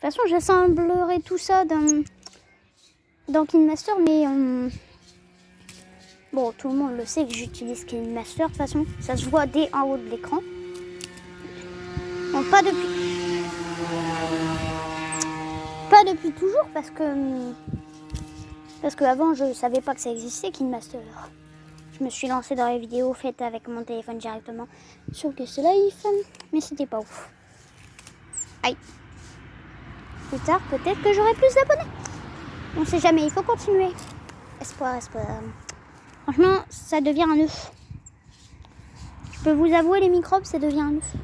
toute façon, j'assemblerai tout ça dans KineMaster, mais bon, tout le monde le sait que j'utilise KineMaster. De toute façon, ça se voit dès en haut de l'écran. Bon, pas depuis toujours, parce que avant, je savais pas que ça existait, KineMaster. Je me suis lancée dans les vidéos faites avec mon téléphone directement sur GS Life, mais c'était pas ouf. Aïe. Plus tard, peut-être que j'aurai plus d'abonnés. On sait jamais, il faut continuer. Espoir. Franchement, ça devient un œuf. Je peux vous avouer, les microbes, ça devient un œuf.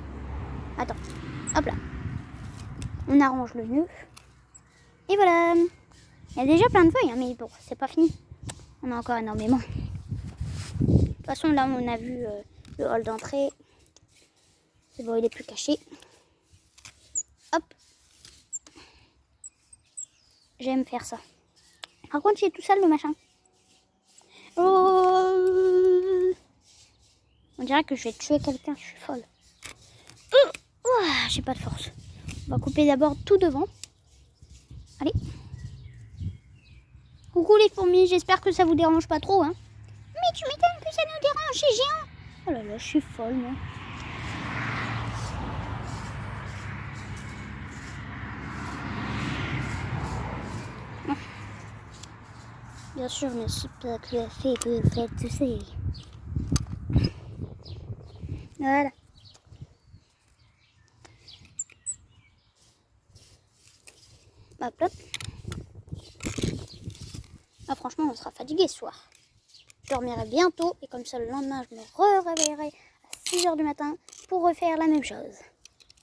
Attends, hop là. On arrange le nœud. Et voilà. Il y a déjà plein de feuilles, hein, mais bon, c'est pas fini. On a encore énormément. De toute façon, là, on a vu le hall d'entrée. C'est bon, il est plus caché. Hop. J'aime faire ça. Par contre, j'ai tout seul le machin. Oh. On dirait que je vais tuer quelqu'un, je suis folle. J'ai pas de force. On va couper d'abord tout devant. Allez. Coucou les fourmis, j'espère que ça vous dérange pas trop, hein. Mais tu m'étonnes que ça nous dérange, c'est géant. Oh là là, je suis folle, moi. Bien sûr, je ne suis pas tout à fait que vous faites tout ça. Voilà. Hop là. Ah, franchement, on sera fatigué ce soir. Je dormirai bientôt et comme ça le lendemain, je me réveillerai à 6h du matin pour refaire la même chose.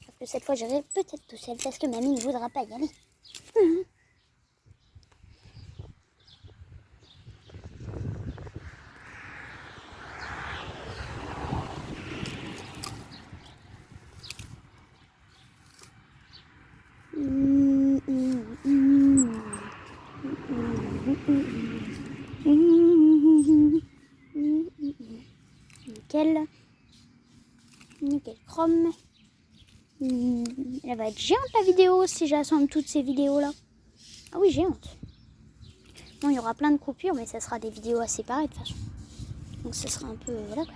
Sauf que cette fois, j'irai peut-être tout seul parce que mamie ne voudra pas y aller. Nickel chrome. Elle va être géante la vidéo si j'assemble toutes ces vidéos là. Ah oui, géante. Bon, il y aura plein de coupures, mais ça sera des vidéos à séparer de toute façon. Donc ça sera un peu... voilà quoi.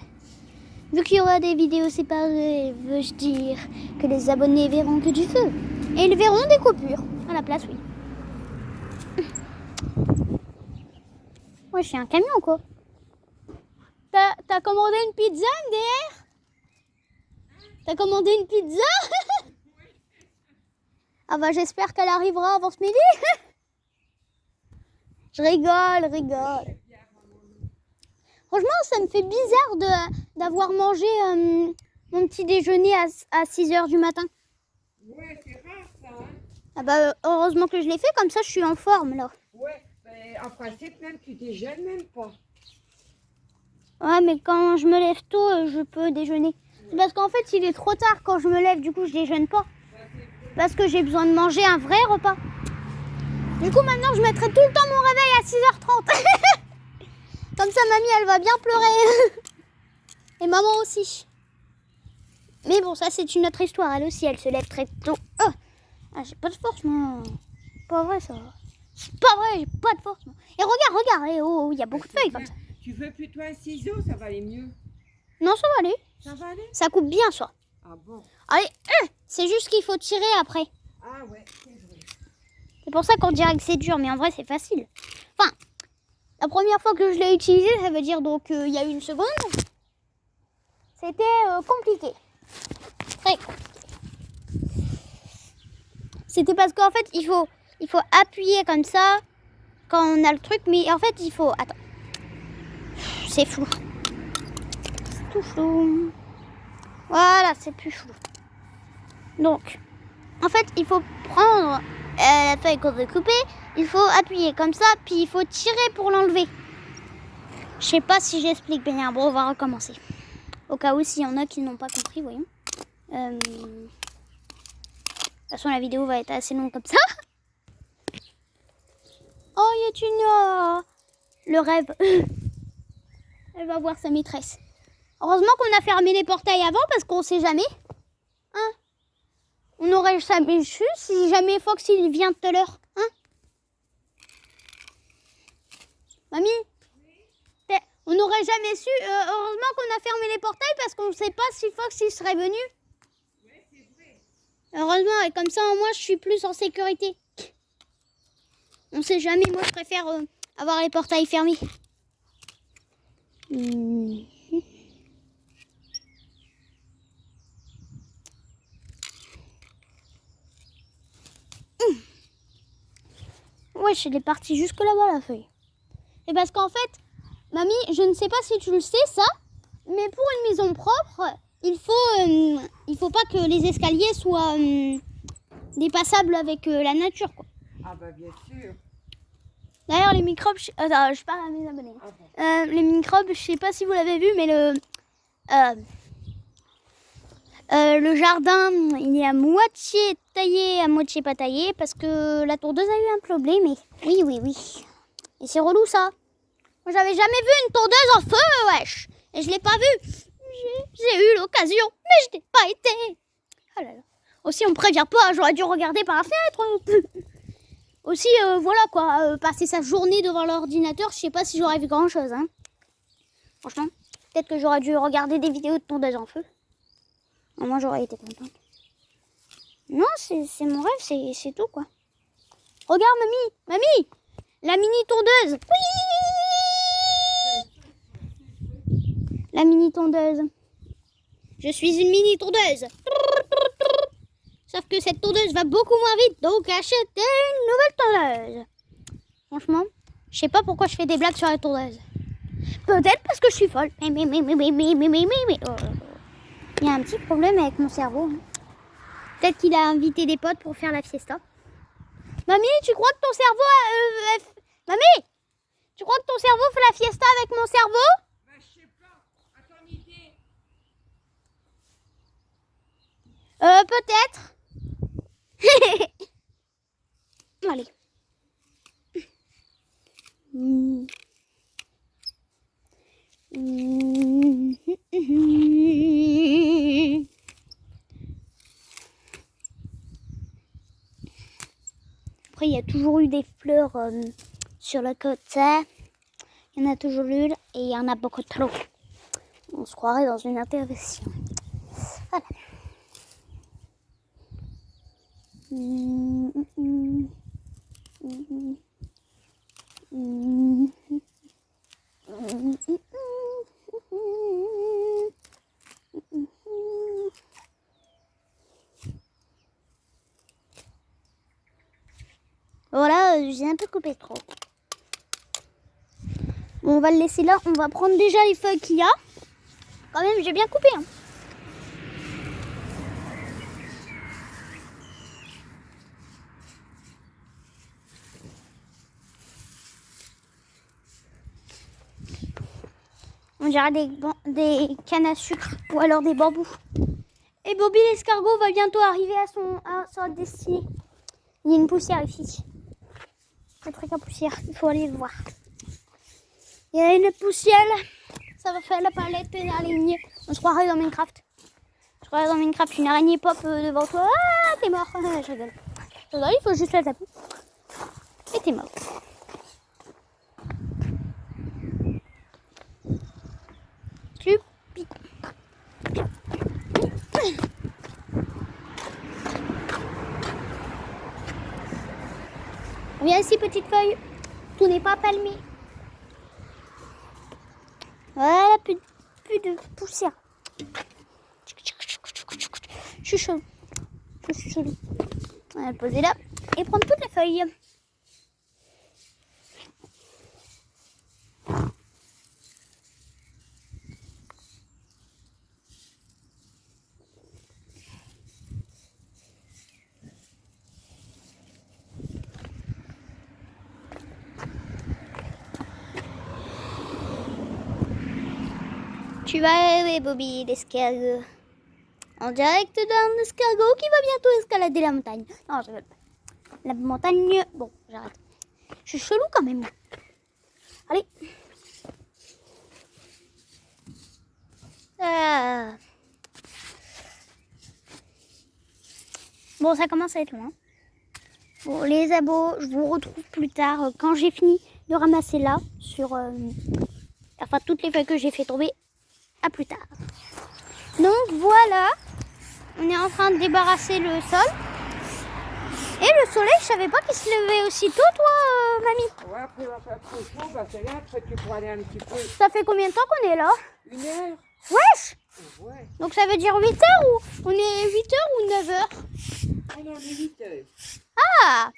Vu qu'il y aura des vidéos séparées, veux-je dire que les abonnés verront que du feu. Et ils verront des coupures. À la place, oui. Ouais, je suis un camion quoi. T'as commandé une pizza, MDR? T'as commandé une pizza? Ah bah j'espère qu'elle arrivera avant ce midi. Je rigole. Franchement, ça me fait bizarre d'avoir mangé mon petit déjeuner à 6h du matin. Ouais, c'est rare ça, hein. Ah bah heureusement que je l'ai fait, comme ça je suis en forme là. Ouais, en principe même tu déjeunes même pas. Ouais, mais quand je me lève tôt, je peux déjeuner. C'est parce qu'en fait, il est trop tard quand je me lève, du coup je déjeune pas. Parce que j'ai besoin de manger un vrai repas. Du coup maintenant je mettrai tout le temps mon réveil à 6h30. Comme ça mamie elle va bien pleurer. Et maman aussi. Mais bon, ça c'est une autre histoire. Elle aussi elle se lève très tôt. Oh, ah, j'ai pas de force moi. Pas vrai ça. C'est pas vrai, j'ai pas de force moi. Et regarde, il y a beaucoup de feuilles comme ça. Tu veux plutôt un ciseau, ça va aller mieux. Non, ça va aller. Ça va aller? Ça coupe bien ça. Ah bon? Allez, c'est juste qu'il faut tirer après. Ah ouais, c'est vrai. C'est pour ça qu'on dirait que c'est dur, mais en vrai c'est facile. Enfin, la première fois que je l'ai utilisé, ça veut dire donc il y a une seconde. C'était compliqué. Très compliqué. C'était parce qu'en fait il faut appuyer comme ça quand on a le truc, mais en fait il faut... Attends. C'est flou. C'est tout flou. Voilà, c'est plus flou. Donc, en fait, il faut prendre la feuille qu'on veut couper, il faut appuyer comme ça, puis il faut tirer pour l'enlever. Je sais pas si j'explique bien. Bon, on va recommencer. Au cas où s'il y en a qui n'ont pas compris, voyons. De toute façon, la vidéo va être assez longue comme ça. Oh, Yetunia, le rêve. Elle va voir sa maîtresse. Heureusement qu'on a fermé les portails avant parce qu'on sait jamais. Hein? On On n'aurait jamais su si jamais Fox il vient tout à l'heure. Hein? Mamie? On n'aurait jamais su. Heureusement qu'on a fermé les portails parce qu'on ne sait pas si Fox il serait venu. Ouais, c'est vrai. Heureusement, et comme ça au moins je suis plus en sécurité. On sait jamais, moi je préfère avoir les portails fermés. Ouais, elle est partie jusque là-bas la feuille. Et parce qu'en fait, mamie, je ne sais pas si tu le sais ça, mais pour une maison propre, il faut pas que les escaliers soient dépassables avec la nature, quoi. Ah bah bien sûr. D'ailleurs, les microbes, je parle à mes abonnés. Ah bon. Les microbes, je sais pas si vous l'avez vu, mais le jardin, il est à moitié taillé, à moitié pas taillé, parce que la tondeuse a eu un problème. Oui. Et c'est relou ça. Moi, j'avais jamais vu une tondeuse en feu, wesh. Et je l'ai pas vue. J'ai eu l'occasion, mais je n'ai pas été. Oh là là. Aussi, on me prévient pas, j'aurais dû regarder par la fenêtre. Aussi, voilà quoi, passer sa journée devant l'ordinateur, je sais pas si j'aurais vu grand chose. Hein. Franchement, peut-être que j'aurais dû regarder des vidéos de tondeuse en feu. Moi, j'aurais été contente. Non, c'est mon rêve, c'est tout quoi. Regarde, mamie, la mini tondeuse. Oui, la mini tondeuse. Je suis une mini tondeuse. Sauf que cette tondeuse va beaucoup moins vite, donc achetez une nouvelle tondeuse. Franchement, je sais pas pourquoi je fais des blagues sur la tondeuse. Peut-être parce que je suis folle. Mais. Il y a un petit problème avec mon cerveau. Peut-être qu'il a invité des potes pour faire la fiesta. Mamie, tu crois que ton cerveau... Mamie, tu crois que ton cerveau fait la fiesta avec mon cerveau? Bah je sais pas. À ton idée. Peut-être. Allez. Après, il y a toujours eu des fleurs sur le côté. Il y en a toujours eu et il y en a beaucoup trop. On se croirait dans une intervention. Voilà. Voilà, j'ai un peu coupé trop. Bon, on va le laisser là. On va prendre déjà les feuilles qu'il y a. Quand même, j'ai bien coupé. Hein. On dirait des cannes à sucre ou alors des bambous. Et Bobby l'escargot va bientôt arriver à sa destinée. Il y a une poussière ici. Un truc à poussière, il faut aller le voir. Il y a une poussière, ça va faire la palette et l'araignée. On se croirait dans Minecraft. Je croirais dans Minecraft, une araignée pop devant toi. Ah, t'es mort. Je rigole. Il faut juste la taper. Et t'es mort. Tu piques. Viens ici, petite feuille. Tout n'est pas palmé. Voilà, plus de poussière. Je suis chaud. Je suis chaud. On va le poser là et prendre toutes les feuilles. Tu vas rêver, Bobby, l'escargot. En direct d'un escargot qui va bientôt escalader la montagne. Non, je rigole pas. La montagne... Bon, j'arrête. Je suis chelou quand même. Allez. Bon, ça commence à être loin. Bon, les abos, je vous retrouve plus tard quand j'ai fini de ramasser là sur enfin toutes les feuilles que j'ai fait tomber. À plus tard. Donc voilà, on est en train de débarrasser le sol. Et le soleil, je savais pas qu'il se levait aussitôt, toi, mamie. Ouais, après il va faire trop chaud, parce que là, après tu pourras aller un petit peu. Ça fait combien de temps qu'on est là? 1 heure. Wesh! Ouais. Donc ça veut dire 8 heures ou on est 8 heures ou 9 heures? On est 8 heures. Ah!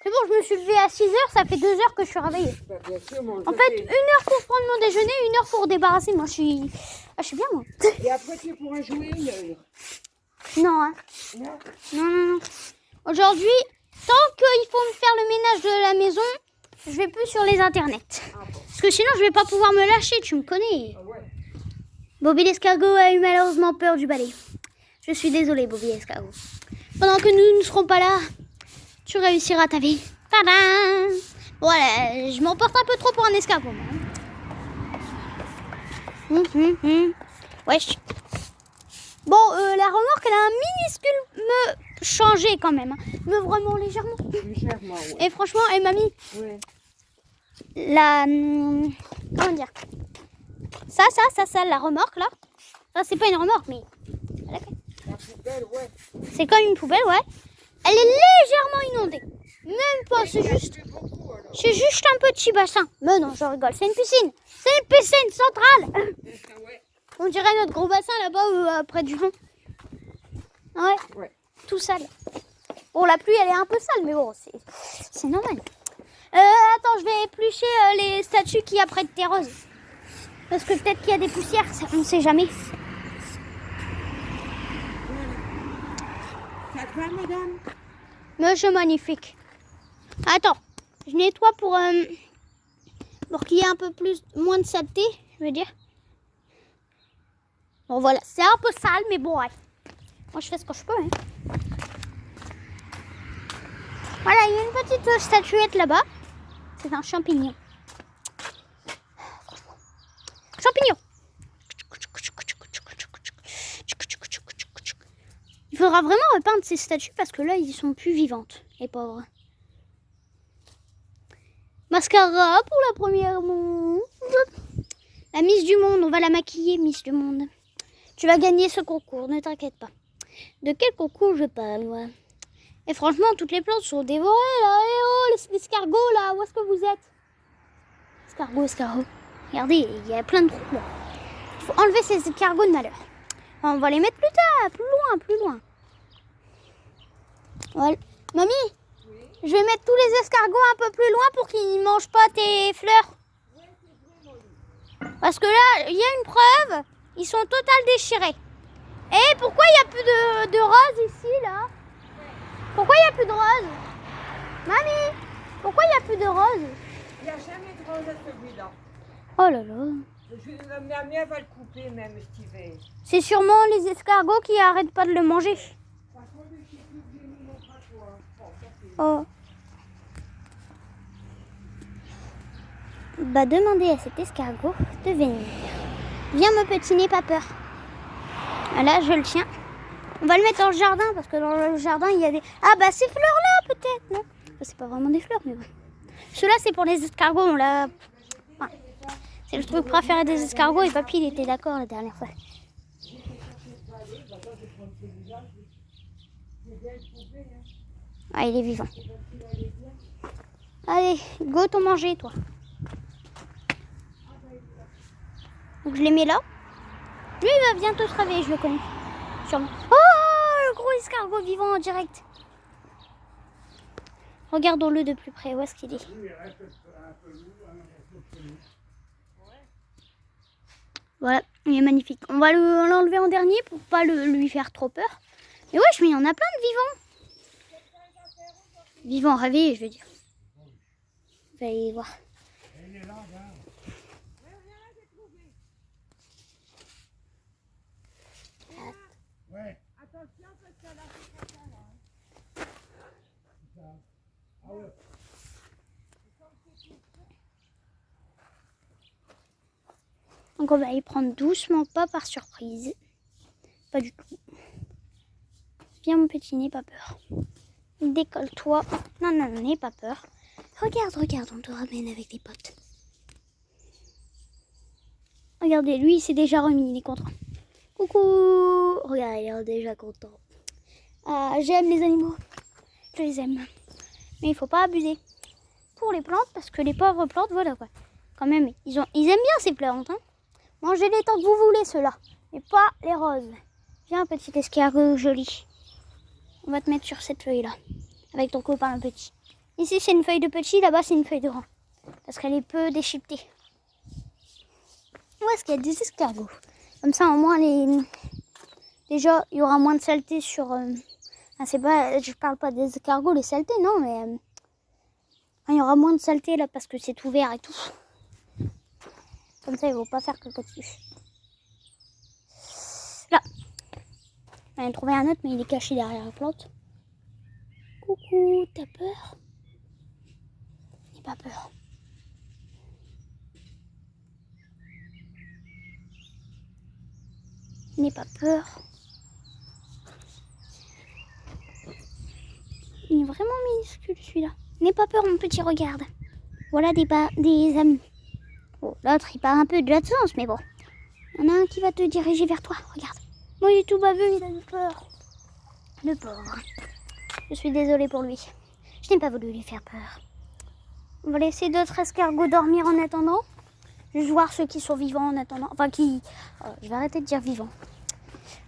C'est bon, je me suis levée à 6 heures, ça fait 2 heures que je suis réveillée. Bah, bien sûr, moi, En fait, 1 heure pour prendre mon déjeuner, 1 heure pour débarrasser. Moi, je suis bien, moi. Et après tu pourras jouer 1 heure. Non, hein. Non. Non. Aujourd'hui, tant qu'il faut me faire le ménage de la maison, je vais plus sur les internets. Ah bon. Parce que sinon, je vais pas pouvoir me lâcher, tu me connais. Ah ouais. Bobby l'escargot a eu malheureusement peur du balai. Je suis désolée, Bobby l'escargot. Pendant que nous ne serons pas là, tu réussiras ta vie. Tadam! Voilà, je m'emporte un peu trop pour un escargot. Wesh. Bon, la remorque, elle a un minuscule changé quand même. Mais vraiment légèrement. Légèrement, ouais. Et franchement, mamie, Ouais. comment dire? Ça, la remorque là. Ça, c'est pas une remorque, mais La poubelle, ouais. c'est comme une poubelle, ouais. Elle est légèrement inondée. Même pas, c'est Il y a juste. plus beaucoup, alors. C'est juste un petit bassin. Mais non, je rigole, c'est une piscine. C'est une piscine centrale. Ouais. On dirait notre gros bassin là-bas près du fond. Ouais, Ouais. tout sale. Bon, la pluie, elle est un peu sale, mais bon, c'est normal. Attends, je vais éplucher les statues qu'il y a près de tes roses. Parce que peut-être qu'il y a des poussières, on ne sait jamais. Ça te va, madame? Monsieur magnifique. Attends, je nettoie pour qu'il y ait un peu moins de saleté, je veux dire. Bon voilà, c'est un peu sale, mais bon, ouais. Moi, je fais ce que je peux. Hein. Voilà, il y a une petite statuette là-bas. C'est un champignon. Champignon. Il faudra vraiment repeindre ces statues parce que là, ils sont plus vivantes, les pauvres. Mascara pour la première monde. La Miss du Monde, on va la maquiller, Miss du Monde. Tu vas gagner ce concours, ne t'inquiète pas. De quel concours je parle, moi? Et franchement, toutes les plantes sont dévorées, là. Eh oh, les escargots, là, où est-ce que vous êtes? Escargot. Regardez, il y a plein de trous, là. Il faut enlever ces escargots de malheur. On va les mettre plus tard, plus loin. Voilà. Mamie, Oui. je vais mettre tous les escargots un peu plus loin pour qu'ils ne mangent pas tes fleurs. Parce que là, il y a une preuve, ils sont total déchirés. Et pourquoi il n'y a plus de roses ici, là? Pourquoi il n'y a plus de roses? Mamie, pourquoi il n'y a plus de roses? Il n'y a jamais de rose à celui-là. Oh là là. La mienne va le couper même cet hiver. C'est sûrement les escargots qui arrêtent pas de le manger. Oh. Bah, demandez à cet escargot de venir. Viens me petit, n'aie pas peur. Là, je le tiens. On va le mettre dans le jardin parce que dans le jardin, il y a des... Ah bah, ces fleurs-là, peut-être, non? C'est pas vraiment des fleurs, mais bon. Ceux-là, c'est pour les escargots. On l'a... Ouais. C'est le truc préféré des escargots et papy, il était d'accord la dernière fois. Ah, il est vivant. Allez, go t'en manger, toi. Donc je les mets là. Lui, il va bientôt se réveiller, je le connais. Sûrement. Oh, le gros escargot vivant en direct. Regardons-le de plus près. Où est-ce qu'il est? Voilà, il est magnifique. On va l'enlever en dernier pour pas lui faire trop peur. Mais wesh, mais il y en a plein de vivants. Vivants réveillés, je veux dire. Vous allez voir. Ouais. Attention parce qu'elle a fait ça là. Ah ouais. Donc on va y prendre doucement, pas par surprise. Pas du tout. Viens mon petit, n'aie pas peur. Décolle-toi. Non, non, n'aie pas peur. Regarde, regarde, on te ramène avec tes potes. Regardez, lui, il s'est déjà remis, il est content. Coucou. Regarde, il est déjà content. Ah, j'aime les animaux. Je les aime. Mais il faut pas abuser. Pour les plantes, parce que les pauvres plantes, voilà quoi. Quand même, ils aiment bien ces plantes. Hein. Mangez-les tant que vous voulez, ceux-là. Mais pas les roses. Viens, petit escargot joli. On va te mettre sur cette feuille-là. Avec ton copain le petit. Ici, c'est une feuille de petit. Là-bas, c'est une feuille de grand. Parce qu'elle est peu déchiquetée. Où est-ce qu'il y a des escargots? Comme ça, au moins, déjà, il y aura moins de saleté sur... c'est pas, je parle pas des escargots, les saletés, non, mais... il y aura moins de saleté, là, parce que c'est ouvert et tout. Comme ça, ils vont pas faire caca dessus. Là. J'en ai trouvé un autre, mais il est caché derrière la plante. Coucou, t'as peur? N'aie pas peur. N'aie pas peur. Il est vraiment minuscule celui-là. N'aie pas peur mon petit, regarde. Voilà des amis. Bon, l'autre il part un peu de l'autre sens, mais bon. Il y en a un qui va te diriger vers toi, regarde. Bon, il est tout baveux, il a eu peur. Le pauvre. Je suis désolée pour lui. Je n'ai pas voulu lui faire peur. On va laisser d'autres escargots dormir en attendant. Juste voir ceux qui sont vivants en attendant. Enfin, qui... je vais arrêter de dire vivants.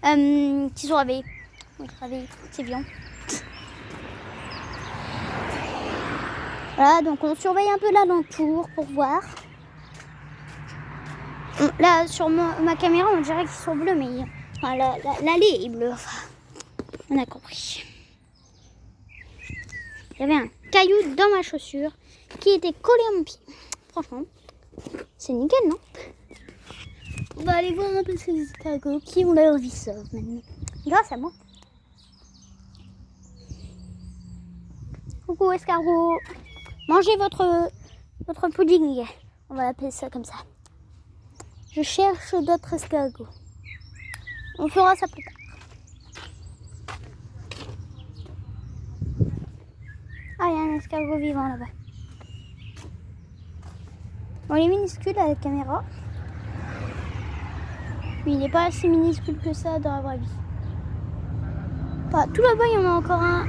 Qui sont réveillés. Oui, réveillés, c'est bien. Voilà, donc on surveille un peu l'alentour pour voir. Là, sur ma caméra, on dirait qu'ils sont bleus, mais enfin, l'allée est bleue. Enfin, on a compris. J'avais un caillou dans ma chaussure qui était collé à mon pied. Franchement, c'est nickel, non? On va aller voir un peu ces escargots qui ont leur vie sauve maintenant. Grâce à moi. Coucou escargot. Mangez votre pudding. On va l'appeler ça comme ça. Je cherche d'autres escargots. On fera ça plus tard. Ah, il y a un escargot vivant là-bas. Bon, il est minuscule à la caméra. Mais il n'est pas assez minuscule que ça dans la vraie vie. Enfin, tout là-bas, il y en a encore un.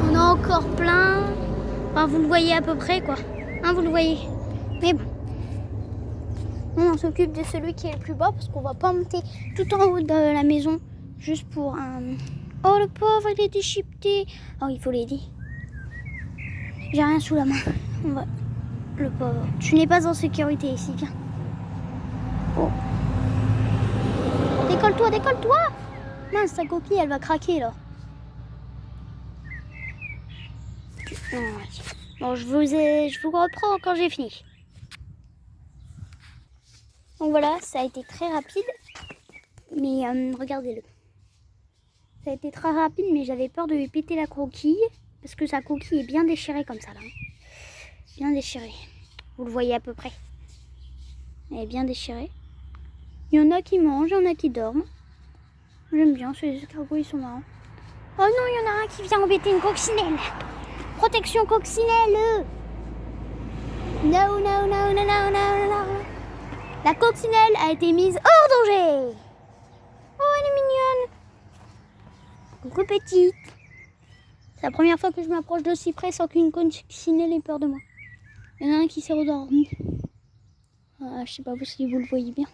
On a encore plein. Enfin, vous le voyez à peu près, quoi. Hein, vous le voyez. Mais bon. On s'occupe de celui qui est le plus bas parce qu'on va pas monter tout en haut de la maison juste pour un... Oh, le pauvre, il est déchiqueté. Oh, il faut l'aider. J'ai rien sous la main. On va... Le pauvre. Tu n'es pas en sécurité ici, viens. Oh. Décolle-toi, décolle-toi. Mince, ta coquille, elle va craquer, là. Bon, je vous reprends quand j'ai fini. Donc voilà, ça a été très rapide. Mais regardez-le. Ça a été très rapide, mais j'avais peur de lui péter la coquille. Parce que sa coquille est bien déchirée comme ça, là. Bien déchirée. Vous le voyez à peu près. Elle est bien déchirée. Il y en a qui mangent, il y en a qui dorment. J'aime bien, ces escargots, ils sont marrants. Oh non, il y en a un qui vient embêter une coccinelle. Protection coccinelle. No, no, no, no, no, no, no. La coccinelle a été mise hors danger. Oh, elle est mignonne. Coucou petite. C'est la première fois que je m'approche d'aussi près sans qu'une coccinelle ait peur de moi. Il y en a un qui s'est redormi. Ah, je sais pas si vous le voyez bien.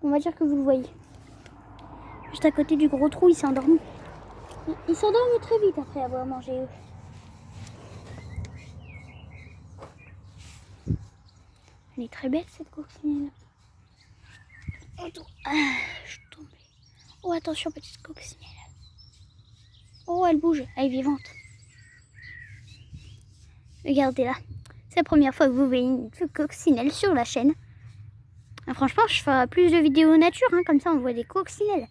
On va dire que vous le voyez. Juste à côté du gros trou, il s'est endormi. Il s'endorment très vite après avoir mangé eux. Elle est très belle cette coccinelle. Oh, je suis tombée. Oh, attention, petite coccinelle. Oh, elle bouge, elle est vivante. Regardez là. C'est la première fois que vous voyez une coccinelle sur la chaîne. Ah, franchement, je ferai plus de vidéos nature, hein, comme ça on voit des coccinelles.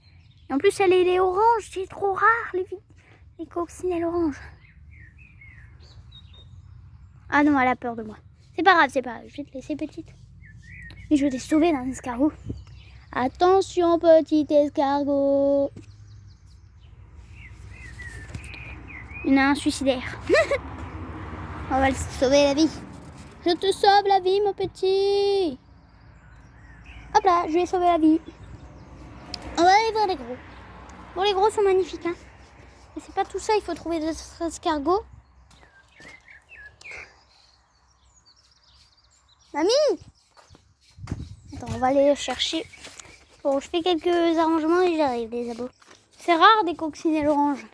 Et en plus, elle est orange, c'est trop rare les coccinelles oranges. Ah non, elle a peur de moi. C'est pas grave, c'est pas grave, je vais te laisser petite. Mais je vais te sauver d'un escargot. Attention, petit escargot. Il y en a un suicidaire. On va le sauver la vie. Je te sauve la vie, mon petit. Hop là, je lui ai sauvé la vie. On va aller voir les gros. Bon, les gros sont magnifiques, hein. Mais c'est pas tout ça, il faut trouver des escargots. Mamie! Attends, on va aller les chercher. Bon, je fais quelques arrangements et j'arrive, les abos. C'est rare des coccinelles oranges.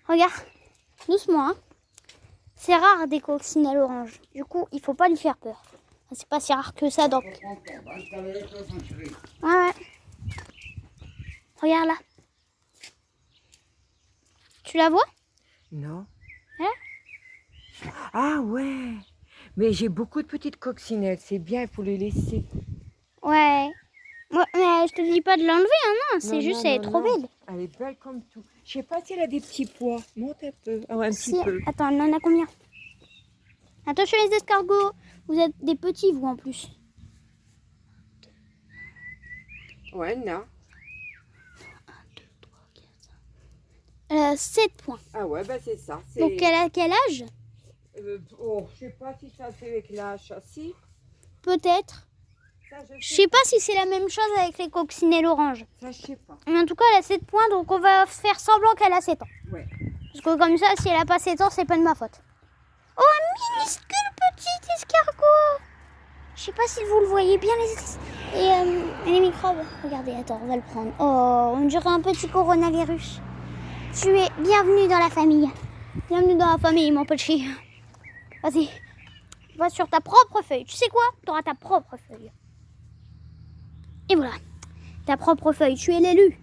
Regarde, doucement, hein. C'est rare des coccinelles oranges. Du coup, il faut pas lui faire peur. C'est pas si rare que ça, donc. Ouais. Regarde là. Tu la vois? Non. Hein? Ah ouais. Mais j'ai beaucoup de petites coccinelles. C'est bien, il faut les laisser. Ouais. Ouais, mais je te dis pas de l'enlever, hein, non. C'est Non, juste, non, elle est non, trop non. belle. Elle est belle comme tout. Je sais pas si elle a des petits pois. Monte un peu. Ah ouais, un Si, petit peu. attends, elle en a combien? Attention les escargots. Vous êtes des petits, vous, en plus. Ouais, non. 7 points. Ah ouais, bah c'est ça. Donc, elle a quel âge? Je sais pas si ça fait avec l'âge. Si. Peut-être. Ça, Je sais pas si c'est la même chose avec les coccinelles oranges. Ça, je sais pas. Mais en tout cas, elle a 7 points, donc on va faire semblant qu'elle a 7 ans. Ouais. Parce que comme ça, si elle a pas 7 ans, c'est pas de ma faute. Oh, un minuscule petit escargot. Je sais pas si vous le voyez bien, les microbes. Regardez, attends, on va le prendre. Oh, on dirait un petit coronavirus. Tu es bienvenue dans la famille. Bienvenue dans la famille, mon petit. Vas-y, va sur ta propre feuille. Tu sais quoi? Tu auras ta propre feuille. Et voilà, ta propre feuille. Tu es l'élu.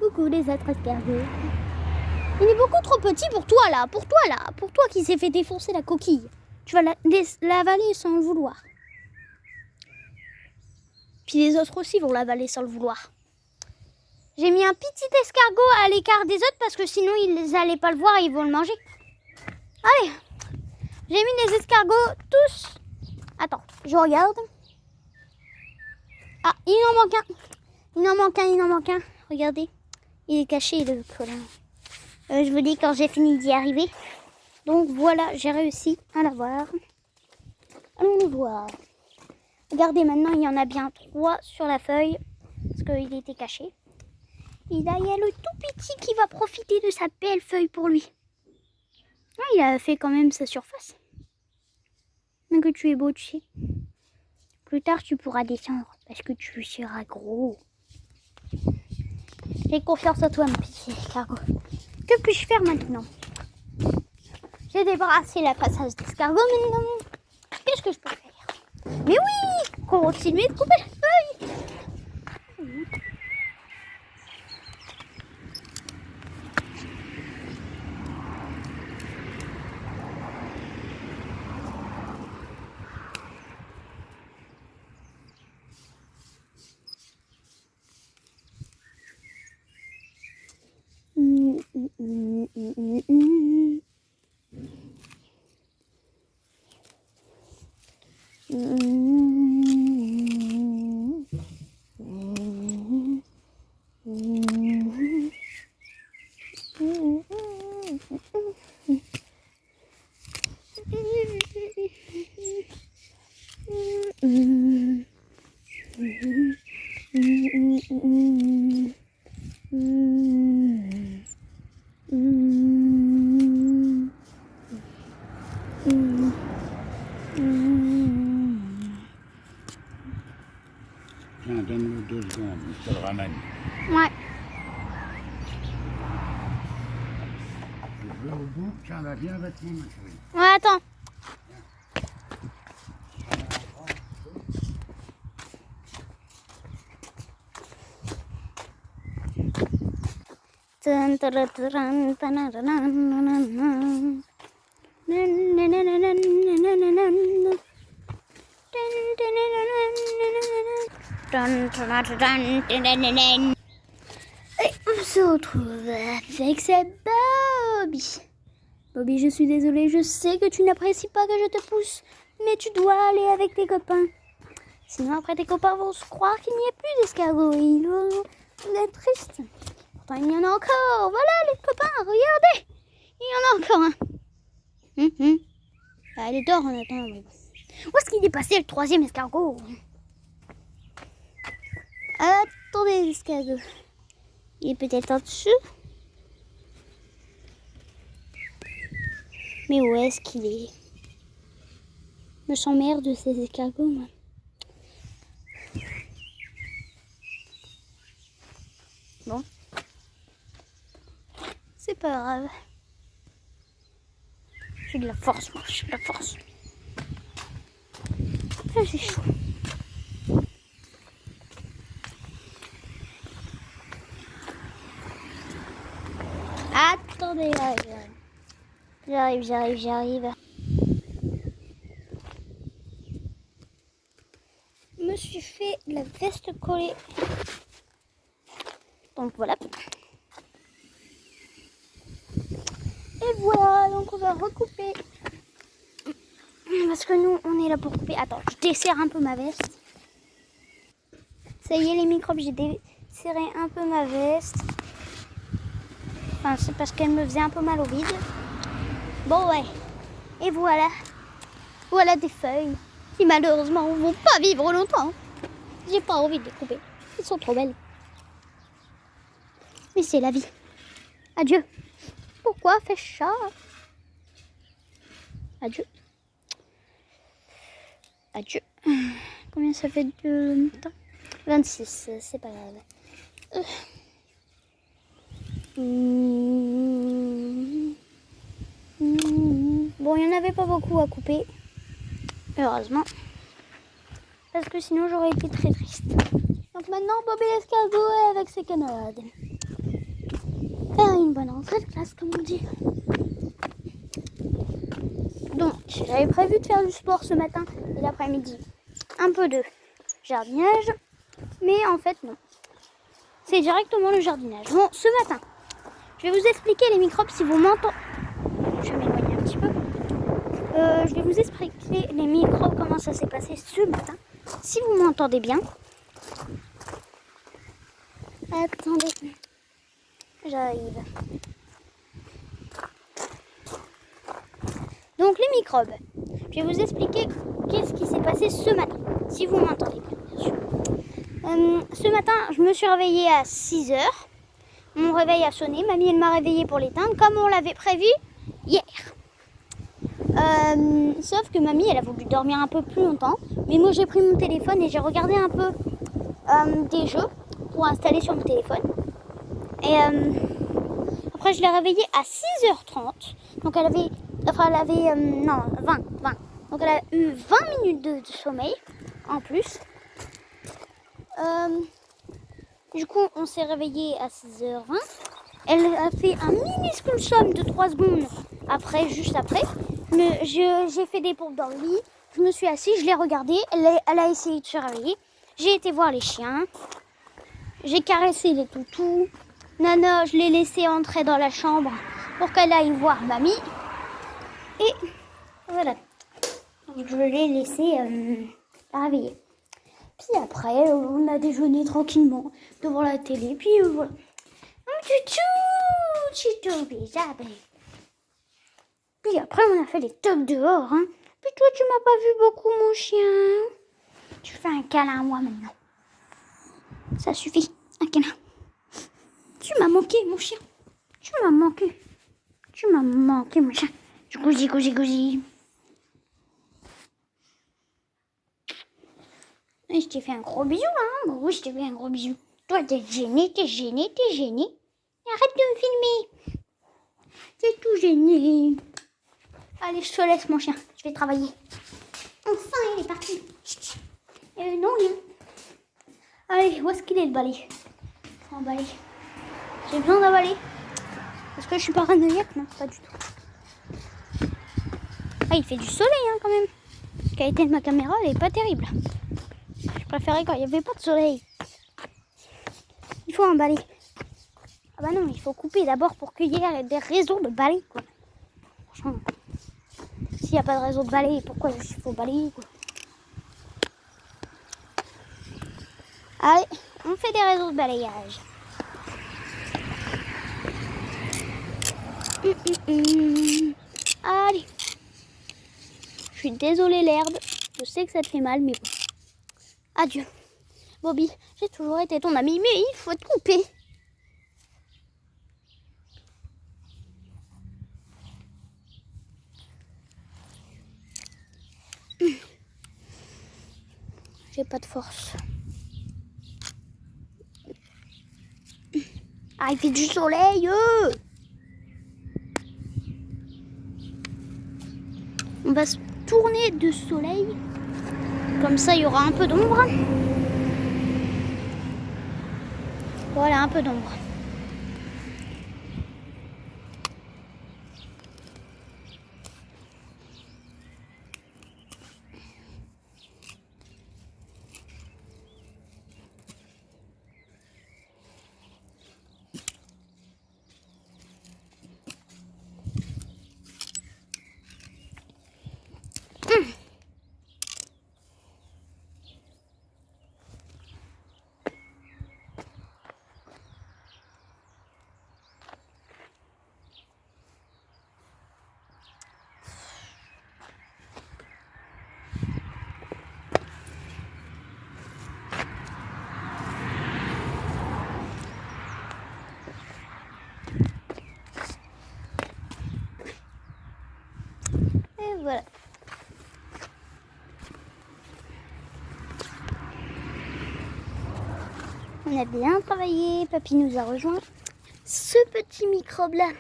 Coucou les autres escargots. Il est beaucoup trop petit pour toi là. Pour toi qui s'est fait défoncer la coquille. Tu vas l'avaler sans le vouloir. Puis les autres aussi vont l'avaler sans le vouloir. J'ai mis un petit escargot à l'écart des autres parce que sinon ils n'allaient pas le voir et ils vont le manger. Allez, j'ai mis les escargots tous. Attends, je regarde. Ah, il en manque un. Regardez, il est caché le colin. Je vous dis quand j'ai fini d'y arriver. Donc voilà, j'ai réussi à l'avoir. Allons le voir. Regardez, maintenant il y en a bien 3 sur la feuille. Parce qu'il était caché. Et là, il y a le tout petit qui va profiter de sa belle feuille pour lui. Ah, il a fait quand même sa surface. Mais que tu es beau, tu sais. Plus tard, tu pourras descendre parce que tu seras gros. J'ai confiance en toi, mon petit escargot. Que puis-je faire maintenant? J'ai débarrassé la passage d'escargot maintenant. Qu'est-ce que je peux faire? Mais oui! Continuez de couper la feuille! Tiens, donne-le 2 secondes, je te le ramène. Ouais. Je veux au bout, tiens, là, viens avec moi, ma chérie. Ouais, attends. Et on se retrouve avec cette Bobby. Bobby, je suis désolée, je sais que tu n'apprécies pas que je te pousse Mais tu dois aller avec tes copains. Sinon après tes copains vont se croire qu'il n'y a plus d'escargots et ils vont être tristes. Pourtant il y en a encore. Voilà les copains, regardez. Il y en a encore un. Ah, elle dort en attendant. Mais bon. Où est-ce qu'il est passé le troisième escargot? Attendez l'escargot. Il est peut-être en dessous. Mais où est-ce qu'il est? Je me sens merde de ces escargots, moi. Bon. C'est pas grave. J'ai de la force, moi. J'ai de la force. Ah, j'ai chaud. Attendez, j'arrive. Je me suis fait la veste collée. Donc voilà. Et voilà, donc on va recouper. Parce que nous, on est là pour couper. Attends, je desserre un peu ma veste. Ça y est, les microbes, j'ai desserré un peu ma veste. Enfin, c'est parce qu'elle me faisait un peu mal au vide. Bon, ouais. Et voilà. Voilà des feuilles qui, malheureusement, ne vont pas vivre longtemps. J'ai pas envie de les couper. Elles sont trop belles. Mais c'est la vie. Adieu. Pourquoi fais-je ça? Adieu. Adieu. Combien ça fait de temps? 26, c'est pas grave. Bon, il n'y en avait pas beaucoup à couper. Heureusement. Parce que sinon j'aurais été très triste. Donc maintenant, Bobby l'escargot est avec ses camarades. Faire une bonne entrée de classe, comme on dit. Donc, j'avais prévu de faire du sport ce matin et l'après-midi. Un peu de jardinage. Mais en fait, non. C'est directement le jardinage. Bon, ce matin, je vais vous expliquer les microbes si vous m'entendez. Je vais m'éloigner un petit peu. Je vais vous expliquer les microbes, comment ça s'est passé ce matin. Si vous m'entendez bien. Attendez. J'arrive. Donc les microbes. Je vais vous expliquer qu'est-ce qui s'est passé ce matin. Si vous m'entendez bien, bien sûr. Ce matin, je me suis réveillée à 6 heures. Mon réveil a sonné. Mamie, elle m'a réveillée pour l'éteindre, comme on l'avait prévu hier. Sauf que mamie, elle a voulu dormir un peu plus longtemps. Mais moi, j'ai pris mon téléphone et j'ai regardé un peu des jeux pour installer sur mon téléphone. Et après, je l'ai réveillée à 6h30. Donc, elle avait... Enfin, elle avait... non, 20. Donc, elle a eu 20 minutes de sommeil en plus. Du coup, on s'est réveillé à 6h20. Elle a fait un minuscule somme de 3 secondes après, juste après. Mais j'ai fait des pompes dans le lit. Je me suis assise, je l'ai regardée. Elle a essayé de se réveiller. J'ai été voir les chiens. J'ai caressé les toutous. Nana, je l'ai laissée entrer dans la chambre pour qu'elle aille voir mamie. Et voilà. Je l'ai laissée la réveiller. Puis après, on a déjeuné tranquillement devant la télé. Puis voilà. Puis après, on a fait les tocs dehors. Hein. Puis toi, tu m'as pas vu beaucoup, mon chien. Tu fais un câlin à moi maintenant. Ça suffit, un câlin. Tu m'as manqué, mon chien. Tu m'as manqué. Tu m'as manqué, mon chien. Gousi. Et je t'ai fait un gros bisou, hein. Bon, oui, je t'ai fait un gros bisou. Toi, t'es gêné. Arrête de me filmer. T'es tout gêné. Allez, je te laisse, mon chien. Je vais travailler. Enfin, il est parti. Non, rien. Allez, où est-ce qu'il est, le balai? Un balai. J'ai besoin d'un balai. Est-ce que je suis paranoïaque? Non, pas du tout. Ah, il fait du soleil, hein, quand même. La qualité de ma caméra, elle est pas terrible. Je préférais quand il n'y avait pas de soleil. Il faut un balai. Ah bah non, il faut couper d'abord pour qu'il y ait des raisons de balai, quoi. Franchement, s'il n'y a pas de réseau de balai, pourquoi il faut balayer quoi. Allez, on fait des réseaux de balayage. Allez. Je suis désolée l'herbe. Je sais que ça te fait mal, mais bon. Adieu. Bobby, j'ai toujours été ton ami, mais il faut te couper. J'ai pas de force. Ah, il fait du soleil. On va se tourner de soleil. Comme ça, il y aura un peu d'ombre. Voilà, un peu d'ombre. Et voilà. On a bien travaillé. Papy nous a rejoint. Ce petit microbe-là,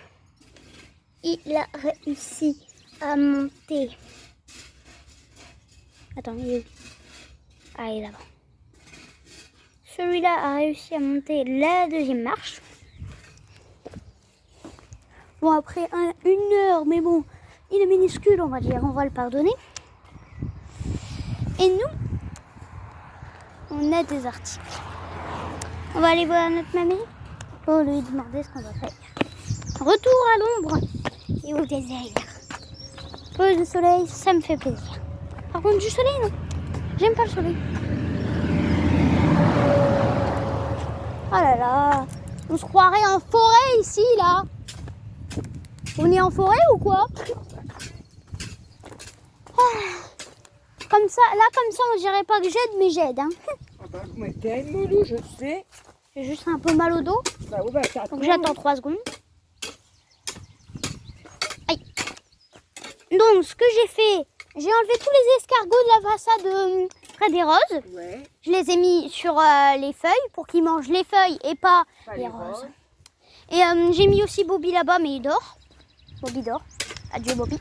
il a réussi à monter. Attends, il est où? Ah, il est là-bas. Celui-là a réussi à monter la deuxième marche. Bon, après 1 heure, mais bon, il est minuscule, on va dire. On va le pardonner. Et nous, on a des articles. On va aller voir notre mamie pour lui demander ce qu'on va faire. Retour à l'ombre et au désert. Le soleil, ça me fait plaisir. Par contre, du soleil, non. J'aime pas le soleil. Oh là là, on se croirait en forêt ici, là. On est en forêt ou quoi? Comme ça, là, comme ça, on dirait pas que j'aide, mais j'aide. Hein. Ah bah, mais t'es une moulou, je sais. J'ai juste un peu mal au dos. Bah oui, bah t'attends. Donc j'attends 3 secondes. Aïe. Donc ce que j'ai fait, j'ai enlevé tous les escargots de la façade près des roses. Ouais, Je les ai mis sur les feuilles pour qu'ils mangent les feuilles et pas les roses. Et j'ai mis aussi Bobby là-bas, mais il dort. Bobby dort. Adieu Bobby.